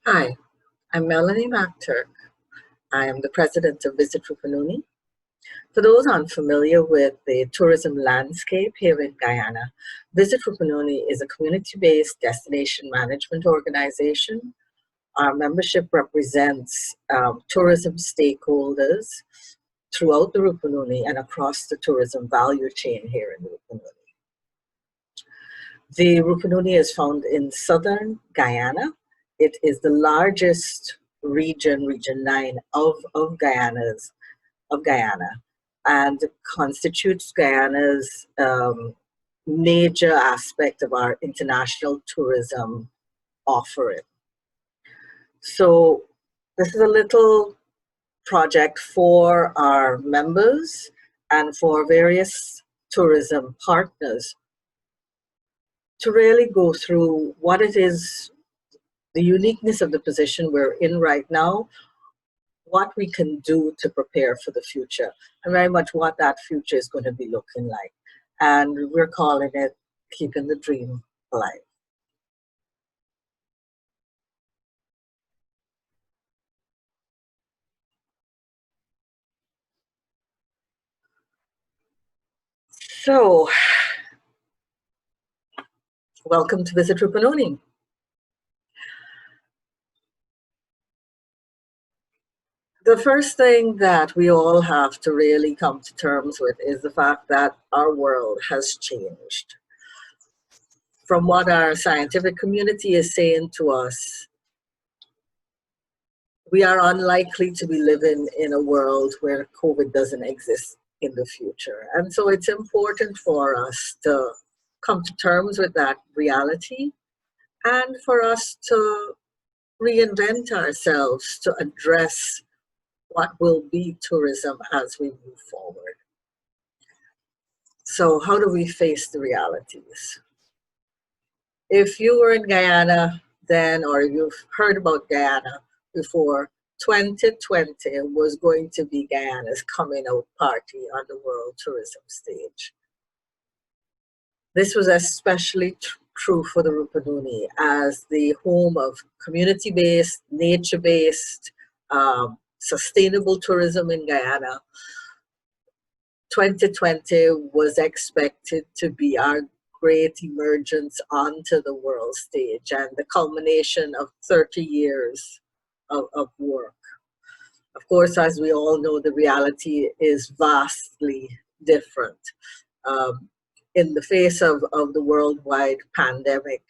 Hi, I'm Melanie MacTurk. I am the president of Visit Rupununi. For those unfamiliar with the tourism landscape here in Guyana, Visit Rupununi is a community-based destination management organization. Our membership represents tourism stakeholders throughout the Rupununi and across the tourism value chain here in Rupununi. The Rupununi is found in southern Guyana. It is the largest region, Region 9 of Guyana, and constitutes Guyana's major aspect of our international tourism offering. So this is a little project for our members and for various tourism partners to really go through what it is, the uniqueness of the position we're in right now, what we can do to prepare for the future, and very much what that future is going to be looking like. And we're calling it Keeping the Dream Alive. So, welcome to Visit Rupununi. The first thing that we all have to really come to terms with is the fact that our world has changed. From what our scientific community is saying to us, we are unlikely to be living in a world where COVID doesn't exist in the future. And so it's important for us to come to terms with that reality and for us to reinvent ourselves to address what will be tourism as we move forward. So how do we face the realities? If you were in Guyana then, or you've heard about Guyana before, 2020 was going to be Guyana's coming out party on the world tourism stage. This was especially true for the Rupununi as the home of community-based, nature-based, sustainable tourism in Guyana. 2020 was expected to be our great emergence onto the world stage and the culmination of 30 years of work. Of course, as we all know, the reality is vastly different. In the face of the worldwide pandemic,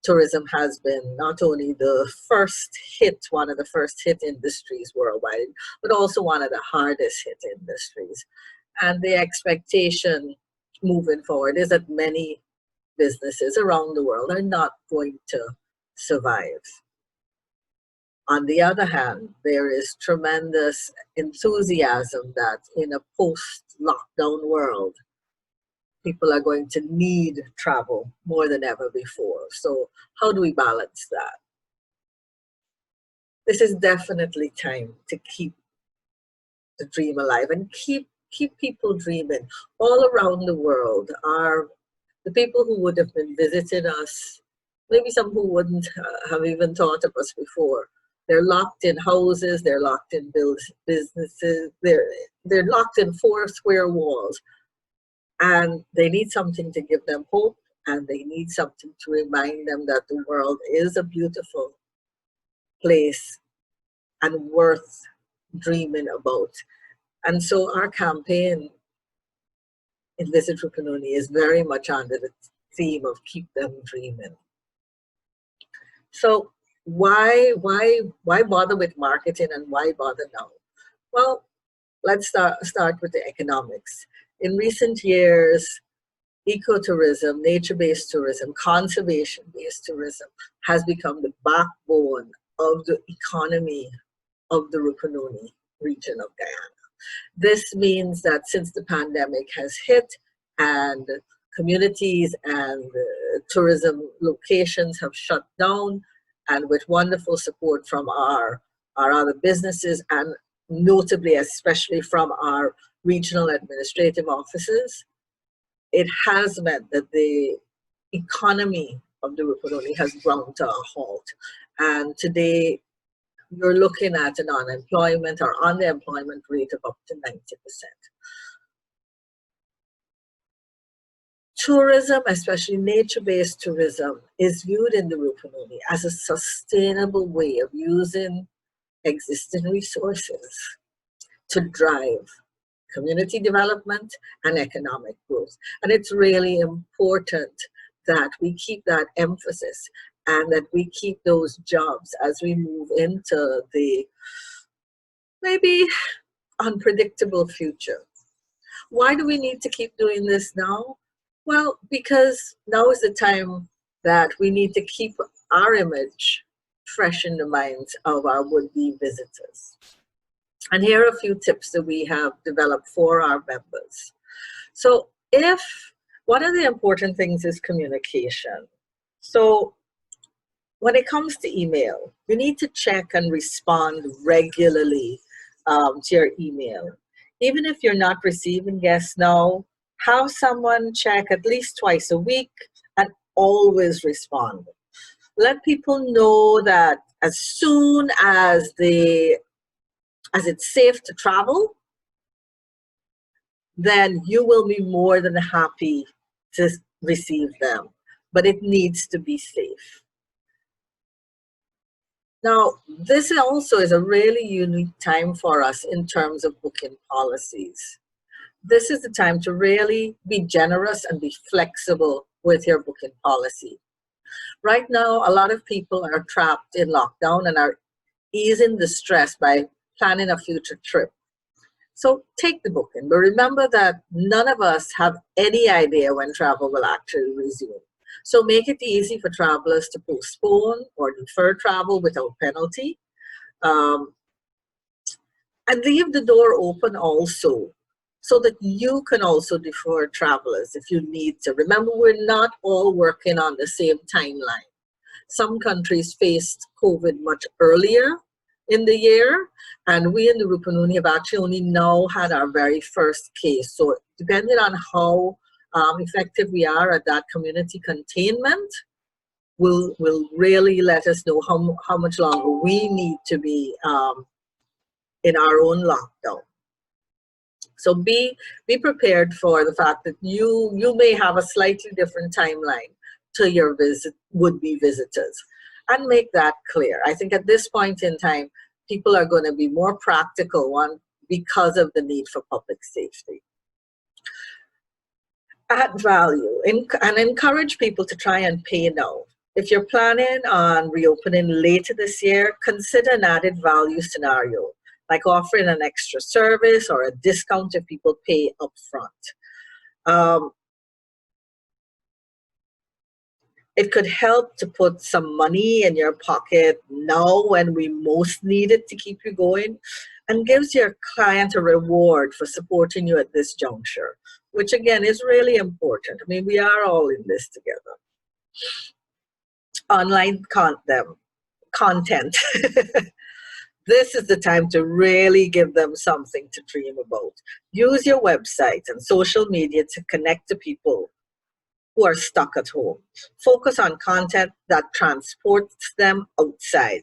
tourism has been not only the first hit, one of the first hit industries worldwide, but also one of the hardest hit industries. And the expectation moving forward is that many businesses around the world are not going to survive. On the other hand, there is tremendous enthusiasm that in a post-lockdown world, people are going to need travel more than ever before. So how do we balance that? This is definitely time to keep the dream alive and keep people dreaming. All around the world are the people who would have been visiting us, maybe some who wouldn't have even thought of us before. They're locked in houses, they're locked in businesses, they're locked in 4 square walls. And they need something to give them hope, and they need something to remind them that the world is a beautiful place and worth dreaming about. And so our campaign in Visit Rupununi is very much under the theme of Keep Them Dreaming. So why bother with marketing and why bother now? Well, let's start with the economics. In recent years, ecotourism, nature-based tourism, conservation-based tourism has become the backbone of the economy of the Rupununi region of Guyana. This means that since the pandemic has hit and communities and tourism locations have shut down, and with wonderful support from our other businesses and notably, especially from our regional administrative offices, it has meant that the economy of the Rupununi has ground to a halt. And today, you're looking at an unemployment or underemployment rate of up to 90%. Tourism, especially nature-based tourism, is viewed in the Rupununi as a sustainable way of using existing resources to drive community development and economic growth. And it's really important that we keep that emphasis and that we keep those jobs as we move into the maybe unpredictable future. Why do we need to keep doing this now? Well, because now is the time that we need to keep our image fresh in the minds of our would-be visitors. And here are a few tips that we have developed for our members. So one of the important things is communication. So when it comes to email, you need to check and respond regularly to your email. Even if you're not receiving guests now, have someone check at least twice a week and always respond. Let people know that as soon as it's safe to travel, then you will be more than happy to receive them. But it needs to be safe. Now, this also is a really unique time for us in terms of booking policies. This is the time to really be generous and be flexible with your booking policy. Right now, a lot of people are trapped in lockdown and are easing the stress by planning a future trip. So take the booking, but remember that none of us have any idea when travel will actually resume. So make it easy for travelers to postpone or defer travel without penalty. And leave the door open also so that you can also defer travelers if you need to. Remember, we're not all working on the same timeline. Some countries faced COVID much earlier in the year, and we in the Rupununi have actually only now had our very first case. So depending on how effective we are at that community containment, will really let us know how much longer we need to be in our own lockdown. So be prepared for the fact that you may have a slightly different timeline to your would-be visitors, and make that clear. I think at this point in time, people are going to be more practical, one, because of the need for public safety. Add value and encourage people to try and pay now. If you're planning on reopening later this year, consider an added value scenario, like offering an extra service or a discount if people pay upfront. It could help to put some money in your pocket now when we most need it to keep you going, and gives your client a reward for supporting you at this juncture, which again is really important. I mean, we are all in this together. Online content. This is the time to really give them something to dream about. Use your website and social media to connect to people who are stuck at home. Focus on content that transports them outside.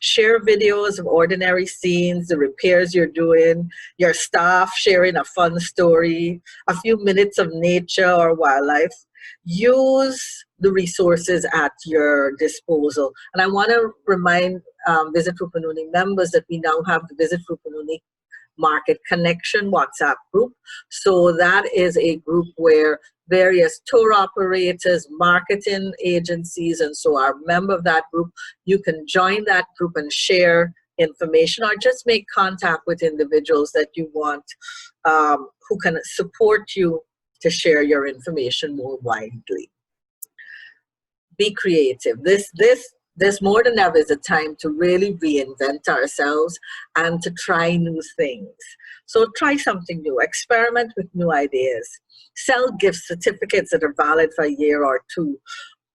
Share videos of ordinary scenes, the repairs you're doing, your staff sharing a fun story, a few minutes of nature or wildlife. Use the resources at your disposal. And I want to remind Visit Rupununi members that we now have the Visit Rupununi Market Connection WhatsApp group. So that is a group where various tour operators, marketing agencies, and so are a member of that group. You can join that group and share information, or just make contact with individuals that you want who can support you to share your information more widely. Be creative. This more than ever is a time to really reinvent ourselves and to try new things. So try something new, experiment with new ideas, sell gift certificates that are valid for a year or two,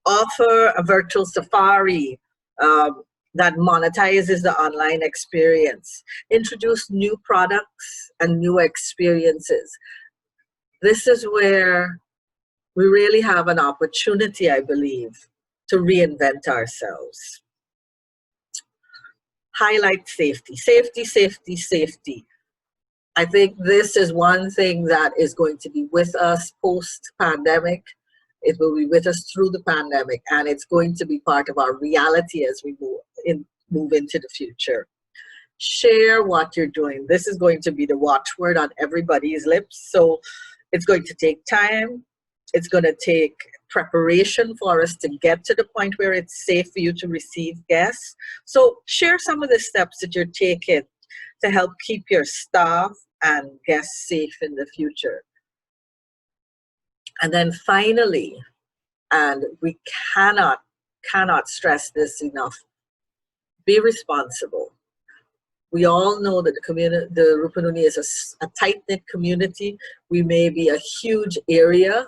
offer a virtual safari that monetizes the online experience, introduce new products and new experiences. This is where we really have an opportunity, I believe, to reinvent ourselves. highlight safety, safety, safety, safety. I think this is one thing that is going to be with us post-pandemic. It will be with us through the pandemic, and it's going to be part of our reality as we move into the future. Share what you're doing. This is going to be the watchword on everybody's lips. So it's going to take time. It's going to take preparation for us to get to the point where it's safe for you to receive guests. So share some of the steps that you're taking to help keep your staff and guests safe in the future. And then finally, and we cannot stress this enough, be responsible. We all know that the Rupununi is a tight-knit community. We may be a huge area,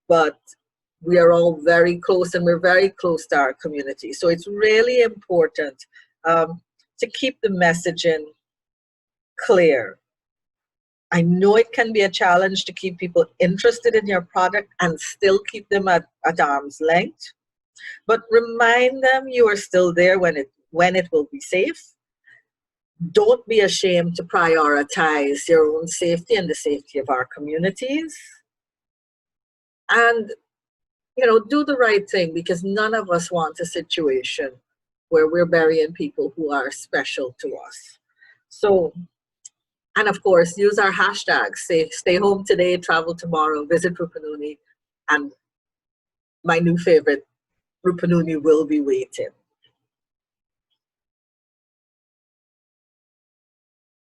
but we are all very close, and we're very close to our community. So it's really important to keep the messaging clear. I know it can be a challenge to keep people interested in your product and still keep them at arm's length, but remind them you are still there when it will be safe. Don't be ashamed to prioritize your own safety and the safety of our communities. And, do the right thing, because none of us want a situation where we're burying people who are special to us. So, and of course, use our hashtags. Stay home today, travel tomorrow, visit Rupununi, and my new favorite, Rupununi will be waiting.